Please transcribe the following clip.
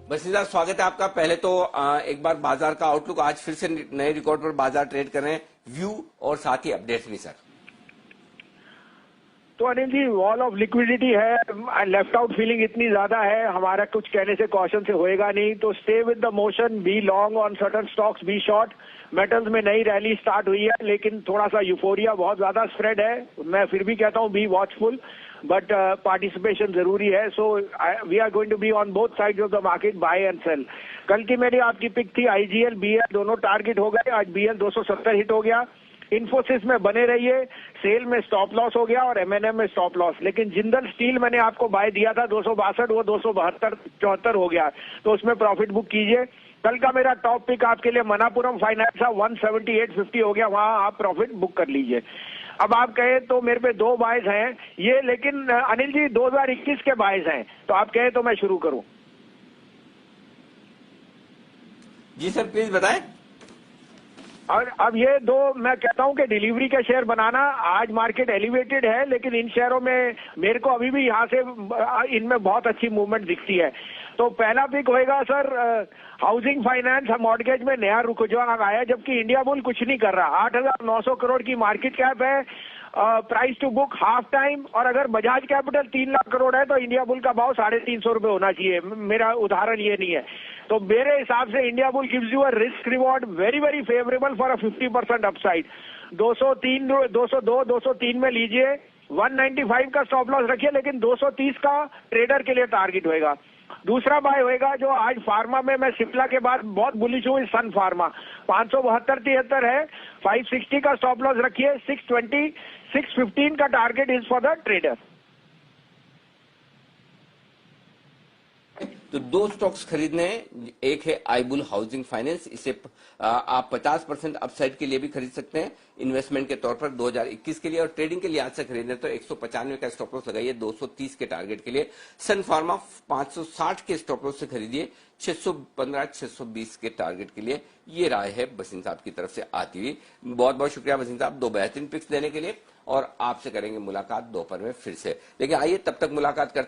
बसिन साहब, स्वागत है आपका। पहले तो एक बार बाजार का आउटलुक, आज फिर से नए रिकॉर्ड पर बाजार ट्रेड कर रहे हैं, व्यू और साथ ही अपडेट्स भी सर। तो Anil ji, wall of liquidity है, लेफ्ट आउट फीलिंग इतनी ज्यादा है, हमारा कुछ कहने से कॉशन से होएगा नहीं। तो stay with the motion, be long on certain stocks, be short. Metals में नई रैली स्टार्ट हुई है, लेकिन थोड़ा सा यूफोरिया बहुत ज्यादा स्प्रेड है। मैं फिर भी कहता हूँ बी वॉचफुल, बट पार्टिसिपेशन जरूरी है। So we are going to be on both sides of the market, buy and sell. कल की मेरी आपकी पिक थी आईजीएल बीएल, दोनों टारगेट हो गए। आज बीएल 270 हिट हो गया। इन्फोसिस में बने रहिए, सेल में स्टॉप लॉस हो गया और एमएनएम में स्टॉप लॉस। लेकिन जिंदल स्टील मैंने आपको बाय दिया था 262, वो 272 74 हो गया, तो उसमें प्रॉफिट बुक कीजिए। कल का मेरा टॉप पिक आपके लिए मनापुरम फाइनेंस था, 178.50 हो गया, वहां आप प्रॉफिट बुक कर लीजिए। अब आप कहे तो मेरे पे दो बायस हैं ये, लेकिन अनिल जी 2021 के बायस हैं, तो आप कहे तो मैं शुरू करूं? जी सर, प्लीज बताएं। और अब ये दो मैं कहता हूं कि डिलीवरी के शेयर बनाना। आज मार्केट एलिवेटेड है, लेकिन इन शेयरों में मेरे को अभी भी यहाँ से इनमें बहुत अच्छी मूवमेंट दिखती है। तो पहला पिक होएगा सर हाउसिंग फाइनेंस। मॉर्गेज में नया रुझान आया, जबकि इंडिया बुल कुछ नहीं कर रहा। 8,900 करोड़ की मार्केट कैप है, price to book half time. और अगर बजाज कैपिटल 3 लाख करोड़ है तो इंडिया बुल का भाव 350 रुपए होना चाहिए। मेरा उदाहरण ये नहीं है। तो मेरे हिसाब से India bull gives you a risk reward very very favourable for a 50% upside. 203 202 203 में लीजिए, 195 का स्टॉप लॉस रखिए, लेकिन 230 का ट्रेडर के लिए टारगेट होएगा। दूसरा बाय होएगा जो आज फार्मा में मैं सिप्ला के बाद बहुत बुलिश हूँ, सन फार्मा 572-73 है, 560 का स्टॉप लॉस रखिए, 620 615 का target is for the trader. तो दो स्टॉक्स खरीदने हैं, एक है आईबुल हाउसिंग फाइनेंस, इसे आप 50% अपसाइड के लिए भी खरीद सकते हैं इन्वेस्टमेंट के तौर पर 2021 के लिए, और ट्रेडिंग के लिए आज से खरीदने तो 195 का स्टॉप लॉस लगाइए 230 के टारगेट के लिए। सन फार्मा 560 के स्टॉप लॉस से खरीदिए 615 620 के टारगेट के लिए। ये राय है बसिन साहब की तरफ से आती हुई। बहुत बहुत शुक्रिया बसिन साहब, दो बेहतरीन पिक्स देने के लिए, और आपसे करेंगे मुलाकात दोपहर में फिर से। लेकिन आइए तब तक मुलाकात करते हैं।